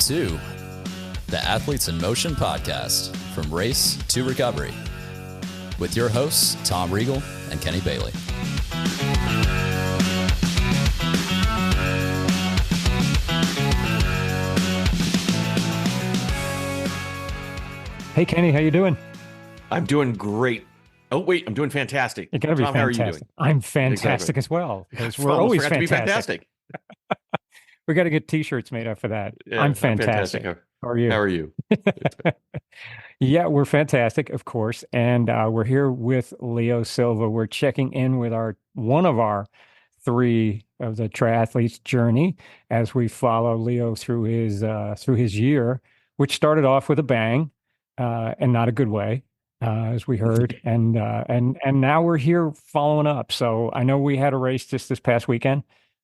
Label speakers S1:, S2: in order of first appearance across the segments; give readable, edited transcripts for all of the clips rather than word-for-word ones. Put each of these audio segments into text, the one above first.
S1: to the Athletes in Motion podcast, From Race to Recovery, with your hosts, Tom Riegel and Kenny Bailey.
S2: Hey, Kenny, how you doing?
S3: I'm doing great. Oh, wait, I'm doing fantastic.
S2: You gotta be
S3: Tom,
S2: fantastic.
S3: how are you doing?
S2: I'm fantastic as well, because we're always fantastic. We got to get T-shirts made up for that.
S3: Yeah,
S2: I'm fantastic. How are you?
S3: How are you?
S2: Yeah, we're fantastic, of course. And we're here with Leo Silva. We're checking in with one of our three of the triathletes journey as we follow Leo through his year, which started off with a bang, and not a good way, as we heard. And now we're here following up. So I know we had a race just this past weekend.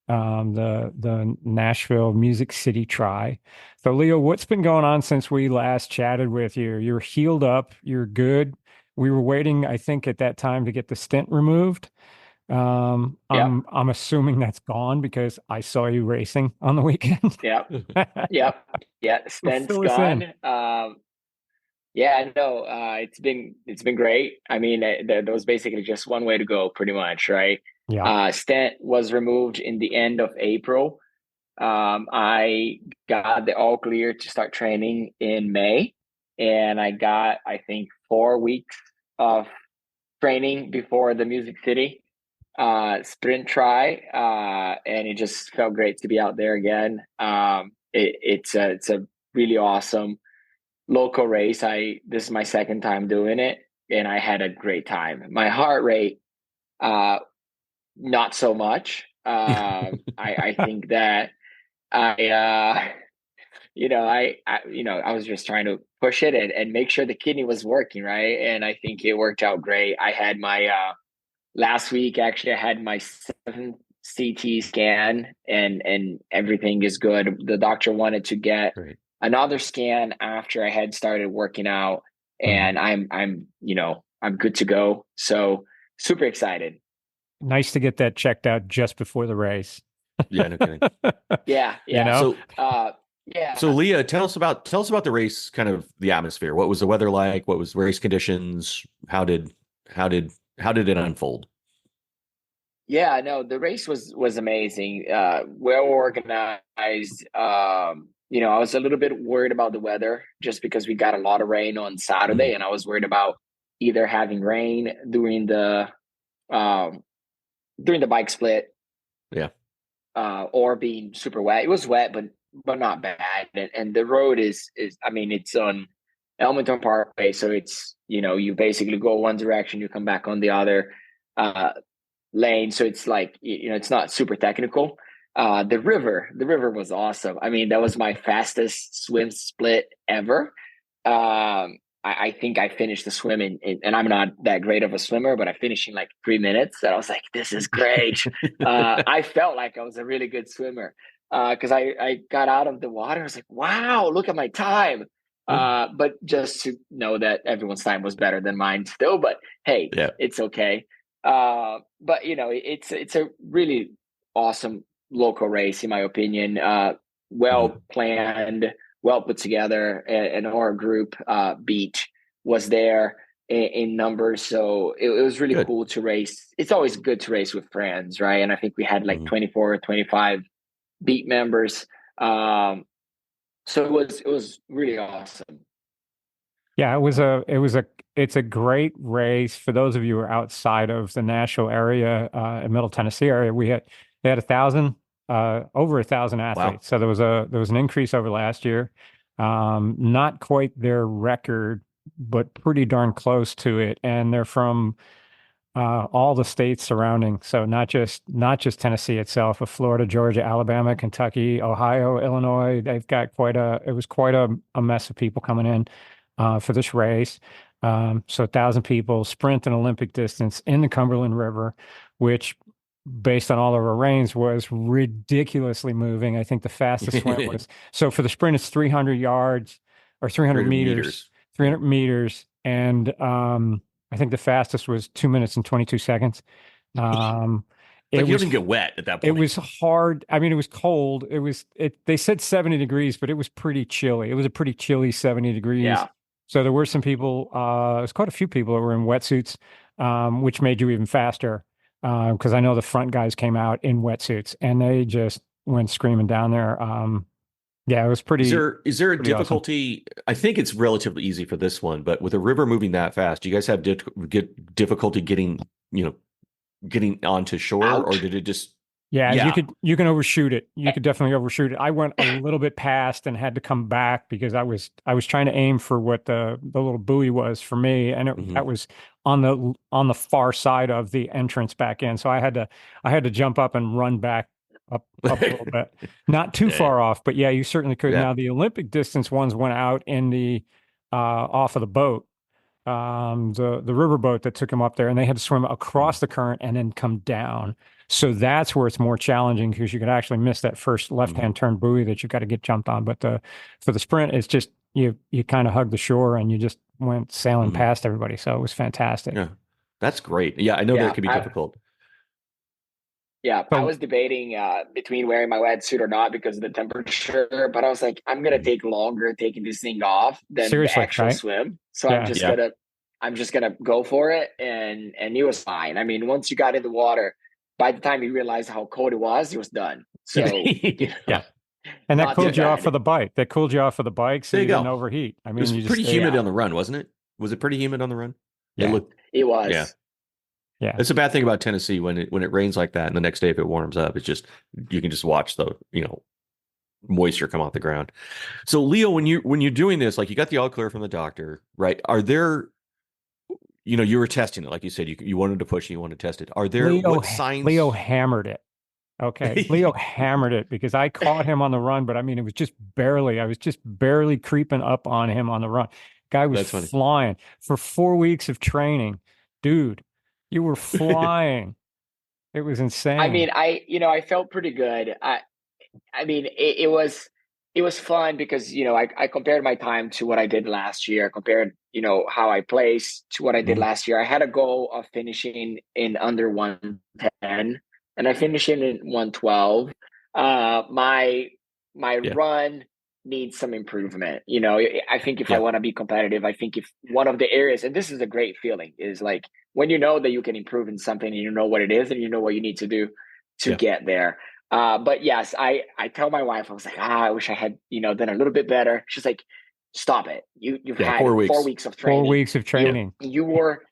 S2: The Nashville Music City Tri. So Leo, what's been going on since we last chatted with you? You're healed up. You're good. We were waiting, I think, at that time to get the stent removed. I'm assuming that's gone because I saw you racing on the weekend.
S4: Yeah. Stent's gone. It's been great. I mean, there was basically just one way to go, pretty much, right?
S2: Yeah.
S4: Stent was removed in the end of April. I got the all clear to start training in May, and I got, I think, 4 weeks of training before the Music City sprint tri, and it just felt great to be out there again. It's a really awesome local race. This is my second time doing it, and I had a great time. My heart rate, not so much. I think that I was just trying to push it and make sure the kidney was working, right? And I think it worked out great. I had my last week, actually, I had my 7th CT scan, and everything is good. The doctor wanted to get another scan after I had started working out, and I'm good to go. So super excited.
S2: Nice to get that checked out just before the race.
S3: Yeah, no kidding.
S4: Yeah.
S2: You know?
S3: So Leah, tell us about the race, kind of the atmosphere. What was the weather like? What was race conditions? How did it unfold?
S4: Yeah, no, the race was amazing. Well organized. I was a little bit worried about the weather just because we got a lot of rain on Saturday, and I was worried about either having rain during the bike split, or being super wet. It was wet, but not bad. And the road is it's on Elmonton Parkway, so it's you basically go one direction, you come back on the other lane. So it's like it's not super technical. The river was awesome. I mean, that was my fastest swim split ever. I think I finished the swim and I'm not that great of a swimmer, but I finished in like 3 minutes. And I was like, this is great. I felt like I was a really good swimmer because I got out of the water. I was like, wow, look at my time. But just to know that everyone's time was better than mine still. But hey, It's okay. But it's a really awesome local race, in my opinion. Well planned, well put together, and our group beat was there in numbers, so it was really cool to race. It's always good to race with friends, right? And I think we had like 24 or 25 beat members, so it was really awesome.
S2: Yeah, it's a great race. For those of you who are outside of the Nashville area, in Middle Tennessee area, they had 1,000. Over 1,000 athletes. Wow. So there was an increase over last year. Not quite their record, but pretty darn close to it. And they're from all the states surrounding. So not just Tennessee itself, but Florida, Georgia, Alabama, Kentucky, Ohio, Illinois. They've got it was quite a mess of people coming in for this race. So 1,000 people sprint an Olympic distance in the Cumberland River, which, based on all of our rains, was ridiculously moving. I think the fastest swim was, so for the sprint, it's 300 yards or 300 meters. 300 meters. And I think the fastest was 2 minutes and 22 seconds.
S3: Like you didn't get wet at that point.
S2: It was hard. I mean, it was cold. They said 70 degrees, but it was pretty chilly. It was a pretty chilly 70 degrees.
S4: Yeah.
S2: So there were some people, there's quite a few people that were in wetsuits, which made you even faster. Because I know the front guys came out in wetsuits and they just went screaming down there. Yeah, it was pretty.
S3: Is there a difficulty?
S2: Awesome.
S3: I think it's relatively easy for this one, but with a river moving that fast, do you guys have difficulty getting onto shore,
S4: Out.
S3: or did it just?
S2: Yeah, you can overshoot it. You could definitely overshoot it. I went a little bit past and had to come back because I was trying to aim for what the little buoy was for me, and that was on the far side of the entrance back in. So I had to jump up and run back up a little bit. Not too far off, but yeah, you certainly could. Now the Olympic distance ones went out in the off of the boat. The river boat that took them up there, and they had to swim across the current and then come down. So that's where it's more challenging because you could actually miss that first left-hand turn buoy that you've got to get jumped on. But for the sprint, it's just you kind of hug the shore and you just went sailing past everybody. So it was fantastic.
S3: Yeah, that's great. Yeah, I know that can be difficult.
S4: Yeah, I was debating between wearing my wetsuit or not because of the temperature, but I was like, I'm gonna take longer taking this thing off than the actual swim. So I'm just gonna go for it, and it was fine. I mean, once you got in the water, by the time you realized how cold it was done. So
S3: yeah.
S2: And that cooled you off for the bike. That cooled you off for the bike, so you didn't overheat. I mean,
S3: it was pretty humid on the run, wasn't it? Was it pretty humid on the run?
S2: Yeah,
S4: it was.
S3: Yeah.
S2: Yeah,
S3: it's a bad thing about Tennessee when it rains like that, and the next day if it warms up, it's just you can just watch the moisture come off the ground. So Leo, when you're doing this, like you got the all clear from the doctor, right? Are there, you were testing it, like you said, you wanted to push, and you wanted to test it. Are there what signs?
S2: Leo hammered it. Okay, Leo hammered it because I caught him on the run, but I mean it was just barely. I was just barely creeping up on him on the run. Guy was flying for 4 weeks of training, dude. You were flying. It was insane.
S4: I mean, I felt pretty good. I mean, it was fun because, I compared my time to what I did last year. I compared, how I placed to what I did last year. I had a goal of finishing in under 110 and I finished in 112. My run needs some improvement. I think if I want to be competitive, I think if one of the areas, and this is a great feeling, is like when you know that you can improve in something and you know what it is and you know what you need to do to get there. But yes, I tell my wife, I was like, I wish I had, done a little bit better. She's like, stop it. You've had 4 weeks of training.
S2: 4 weeks of training.
S4: You were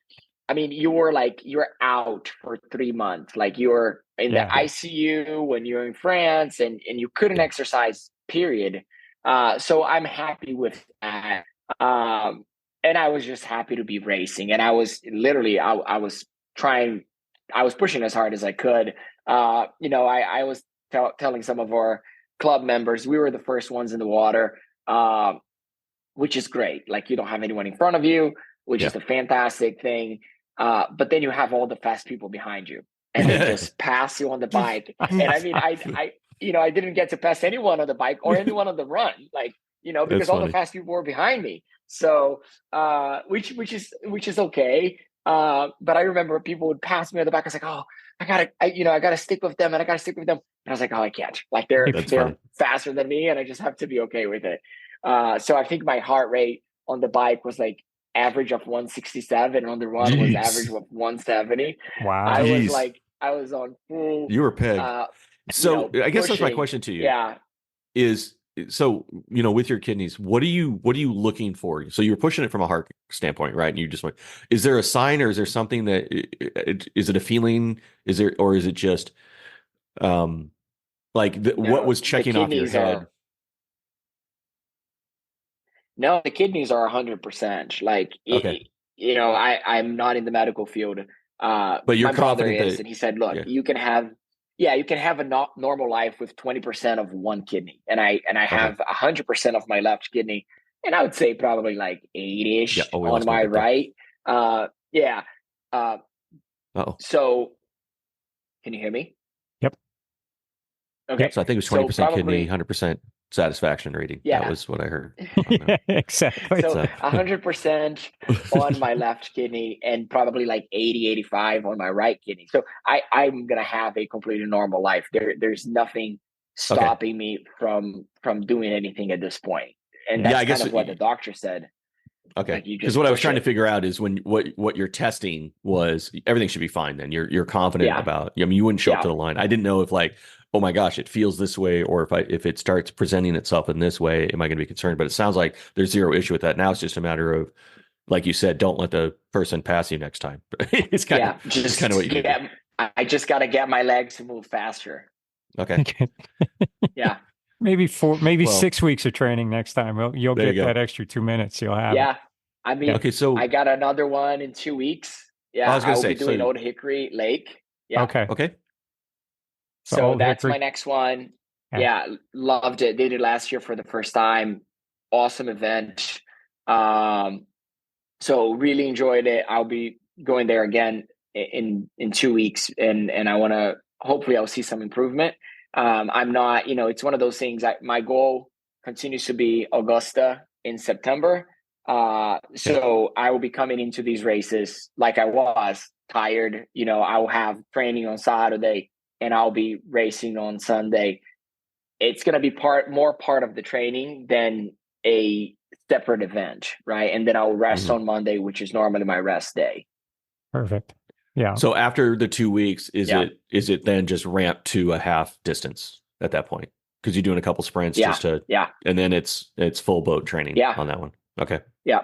S4: out for 3 months. Like you were in the ICU when you were in France and you couldn't exercise, period. So I'm happy with that. And I was just happy to be racing. And I was literally, I was pushing as hard as I could. I was telling some of our club members, we were the first ones in the water, which is great. Like you don't have anyone in front of you, which is a fantastic thing. But then you have all the fast people behind you and they just pass you on the bike. And I mean, I didn't get to pass anyone on the bike or anyone on the run, because all the fast people were behind me. So, which is okay. But I remember people would pass me on the back. I was like, oh, I gotta stick with them and I gotta stick with them. And I was like, oh, I can't. Like they're faster than me and I just have to be okay with it. So I think my heart rate on the bike was like average of 167 on the run was average of 170.
S2: Wow.
S4: I was on full.
S3: You were pegged. So I guess that's my question to you.
S4: Yeah.
S3: Is so, with your kidneys, what are you looking for? So you're pushing it from a heart standpoint, right? And you just went, is there a sign or is there something that, is it a feeling? Or is it just, what was checking off your head?
S4: No, the kidneys are 100%. Like, I'm not in the medical field.
S3: But you're
S4: my brother
S3: confident
S4: is, and he said, look, you can have a normal life with 20% of one kidney. And I have 100% of my left kidney. And I would say probably like 8-ish on my right. So can you hear me?
S2: Yep.
S4: Okay.
S3: So I think it was 20% kidney, 100% satisfaction rating.
S4: Yeah.
S3: That was what I heard.
S2: Yeah, exactly.
S4: So 100% on my left kidney and probably like 85 on my right kidney. So I'm going to have a completely normal life. There's nothing stopping me from doing anything at this point. And that's
S3: I guess
S4: kind of what the doctor said.
S3: Okay.
S4: Like,
S3: Because what I was trying to figure out is when what you're testing was everything should be fine. Then you're confident about. I mean, you wouldn't show up to the line. I didn't know if like, oh my gosh, it feels this way, or if it starts presenting itself in this way, am I going to be concerned? But it sounds like there's zero issue with that. Now it's just a matter of, like you said, don't let the person pass you next time. It's kind of what you do.
S4: I just got to get my legs to move faster.
S3: Okay.
S4: Yeah.
S2: Maybe 6 weeks of training next time. You'll get that extra 2 minutes. You'll have.
S4: Yeah. I mean,
S3: okay, so
S4: I got another one in 2 weeks. Yeah.
S3: I was going to say,
S4: be doing Old Hickory Lake. Yeah.
S2: Okay.
S4: So that's my next one. Yeah. Loved it. Did it last year for the first time. Awesome event. So really enjoyed it. I'll be going there again in 2 weeks, and I want to, hopefully I'll see some improvement. I'm not, it's one of those things. My goal continues to be Augusta in September. So I will be coming into these races like I was tired. I will have training on Saturday and I'll be racing on Sunday. It's going to be more part of the training than a separate event, right? And then I'll rest on Monday, which is normally my rest day.
S2: Perfect. Yeah.
S3: So after the 2 weeks, is it then just ramp to a half distance at that point? Because you're doing a couple sprints and then it's full boat training on that one. Okay.
S4: Yeah.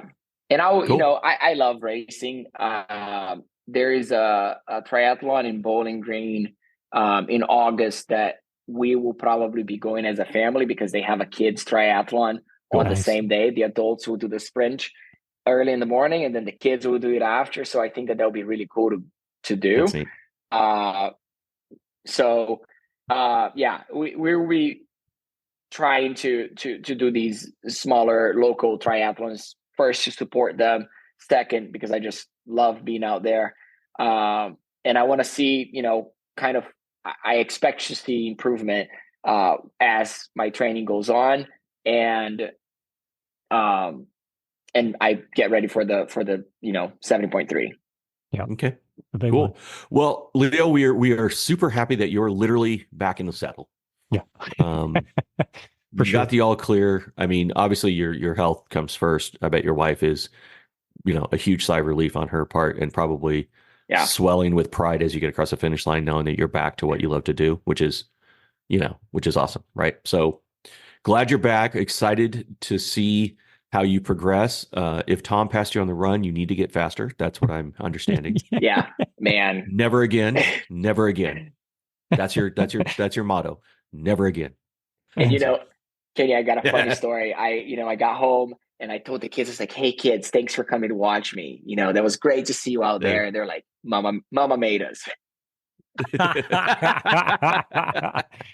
S4: And I love racing. There is a triathlon in Bowling Green in August that we will probably be going as a family because they have a kids triathlon on the same day. The adults will do the sprint early in the morning and then the kids will do it after. So I think that'll be really cool to do. We will be trying to do these smaller local triathlons first to support them, second because I just love being out there, and I want to see I expect to see improvement as my training goes on, and I get ready for the 70.3.
S2: Yeah.
S3: Okay. Cool. Well, Leo, we are super happy that you're literally back in the saddle.
S2: Yeah.
S3: You got the all clear. I mean, obviously your health comes first. I bet your wife is, a huge sigh of relief on her part and probably swelling with pride as you get across the finish line, knowing that you're back to what you love to do, which is awesome. Right. So glad you're back. Excited to see how you progress. If Tom passed you on the run, you need to get faster. That's what I'm understanding.
S4: Yeah, man.
S3: Never again. Never again. That's your motto. Never again.
S4: And Kenny, I got a funny story. I got home and I told the kids, it's like, hey kids, thanks for coming to watch me. That was great to see you out there. And they're like, Mama made us.
S2: Yeah,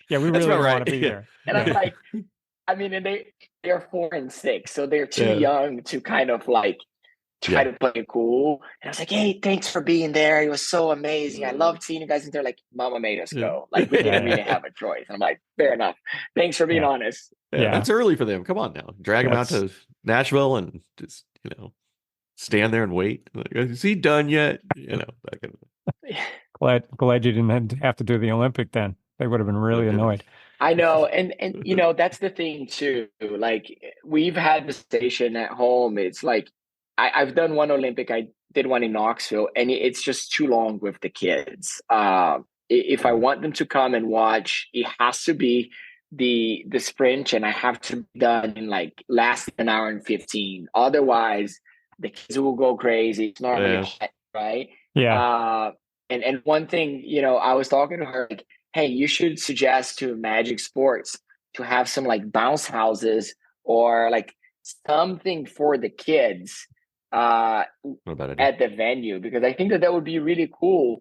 S2: we really want to be there.
S4: And I'm like, and they're 4 and 6, so they're too young to kind of like try to play it cool. And I was like, hey, thanks for being there. It was so amazing. I loved seeing you guys. And they're like, Mama made us go. Like we didn't really have a choice. And I'm like, fair enough. Thanks for being honest.
S3: Yeah, that's early for them. Come on now, drag them out to Nashville and just stand there and wait. Like, is he done yet? That kind of
S2: Glad you didn't have to do the Olympic then. They would have been really annoyed.
S4: I know. And that's the thing too. Like we've had the station at home. It's like, I've done one Olympic. I did one in Knoxville and it's just too long with the kids. If I want them to come and watch, it has to be the sprint and I have to be done in like last an hour and 15. Otherwise the kids will go crazy. It's not really hot, right?
S2: Yeah.
S4: And one thing, I was talking to her like, hey, you should suggest to Magic Sports to have some like bounce houses or like something for the kids at the venue, because I think that would be really cool.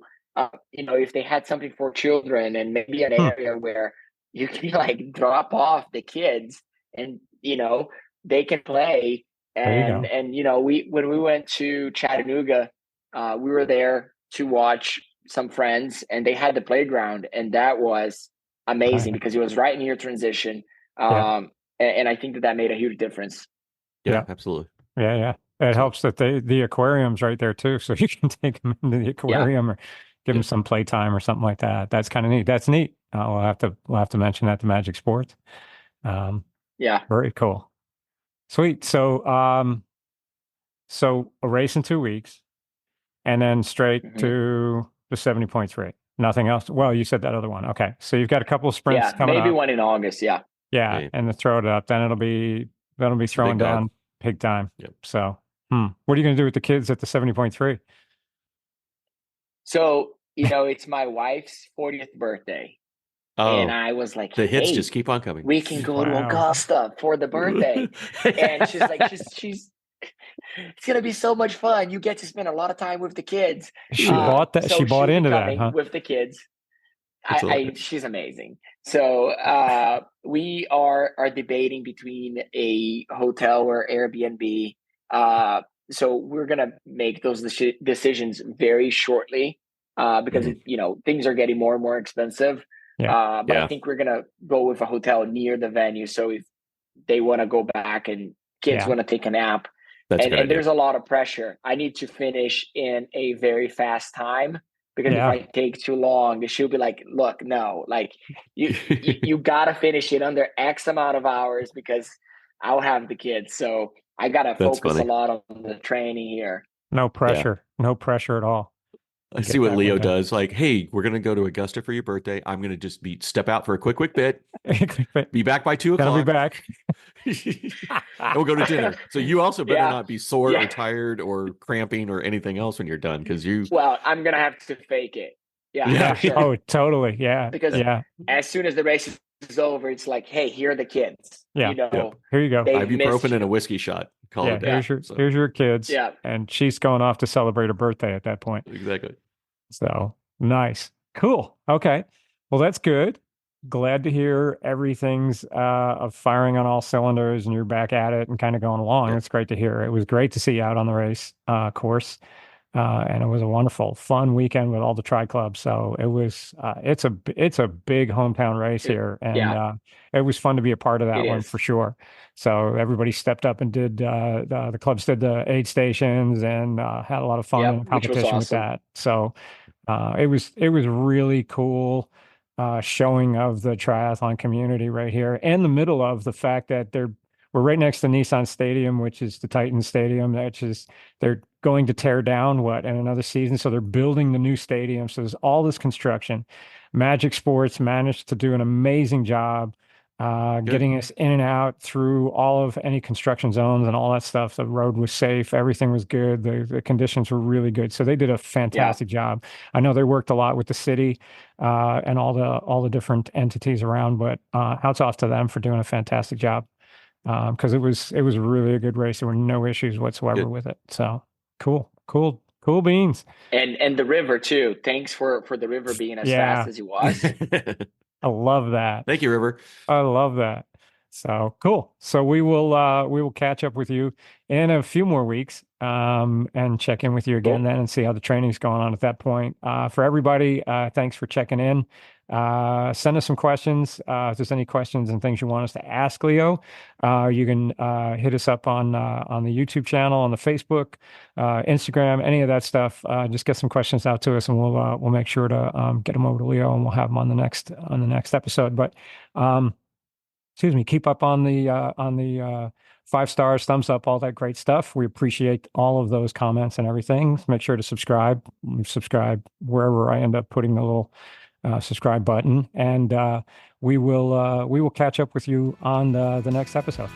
S4: If they had something for children and maybe an area where you can like drop off the kids and, they can play. And when we went to Chattanooga, we were there to watch some friends and they had the playground and that was amazing because it was right near transition. and I think that made a huge difference.
S3: Yeah, absolutely.
S2: Yeah. It helps that the aquarium's right there too, so you can take them into the aquarium or give them some playtime or something like that. That's kind of neat. That's neat. We'll have to mention that to Magic Sports. Very cool. Sweet. So so a race in 2 weeks, and then straight to the 70.3. Nothing else. Well, you said that other one. Okay, so you've got a couple of sprints coming
S4: maybe
S2: up.
S4: one in August. Yeah,
S2: and to throw it up, then it'll be throwing down pig time.
S3: Yep.
S2: So, what are you going to do with the kids at the 70.3?
S4: So, it's my wife's 40th birthday.
S3: Oh,
S4: and I was like,
S3: the hits just keep on coming.
S4: We can go to Augusta for the birthday. And she's like, she's it's going to be so much fun. You get to spend a lot of time with the kids.
S2: She bought that. So she bought into that, huh?
S4: With the kids. She's amazing. So we are debating between a hotel or Airbnb. So we're going to make those decisions very shortly because, things are getting more and more expensive. But I think we're going to go with a hotel near the venue. So if they want to go back and kids want to take a nap, and there's a lot of pressure. I need to finish in a very fast time because if I take too long, she'll be like, look, no, like you got to finish it under X amount of hours because I'll have the kids. So I got to focus a lot on the training here.
S2: No pressure. No pressure at all.
S3: I see what Leo does. Like, hey, we're going to go to Augusta for your birthday. I'm going to just step out for a quick bit. Be back by 2:00.
S2: I'll be back.
S3: And we'll go to dinner. So you also better not be sore or tired or cramping or anything else when you're done because Well,
S4: I'm going to have to fake it.
S2: Yeah.
S4: Sure.
S2: Oh, totally. Yeah.
S4: Because as soon as the race is over, it's like, hey, here are the kids.
S2: Yeah. Here you go.
S3: Ibuprofen and a whiskey shot. Call it
S2: here's your kids.
S4: Yeah.
S2: And she's going off to celebrate her birthday at that point.
S3: Exactly.
S2: So nice. Cool. Okay. Well, that's good. Glad to hear everything's firing on all cylinders and you're back at it and kind of going along. It's great to hear. It was great to see you out on the race course. And it was a wonderful, fun weekend with all the tri clubs. So it was, it's a big hometown race here, and it was fun to be a part of that one for sure. So everybody stepped up and did the clubs did the aid stations and had a lot of fun in competition with that. So it was really cool. Showing of the triathlon community right here, in the middle of the fact that we're right next to Nissan Stadium, which is the Titan Stadium. They're going to tear down in another season. So they're building the new stadium. So there's all this construction. Magic Sports managed to do an amazing job getting us in and out through all of any construction zones and all that stuff. The road was safe. Everything was good. The conditions were really good. So they did a fantastic job. I know they worked a lot with the city and all the different entities around, but hats off to them for doing a fantastic job. Because it was really a good race. There were no issues whatsoever with it. So cool beans.
S4: And the river too. Thanks for the river being as fast as it was.
S2: I love that.
S3: Thank you, River.
S2: I love that. So cool. So we will catch up with you in a few more weeks and check in with you again then and see how the training's going on at that point. For everybody, thanks for checking in. Send us some questions. If there's any questions and things you want us to ask Leo, you can hit us up on the YouTube channel, on the Facebook, Instagram, any of that stuff. Just get some questions out to us, and we'll make sure to get them over to Leo, and we'll have them on the next episode. But excuse me, keep up on the 5 stars, thumbs up, all that great stuff. We appreciate all of those comments and everything. Make sure to subscribe wherever I end up putting the little subscribe button, and we will catch up with you on the next episode.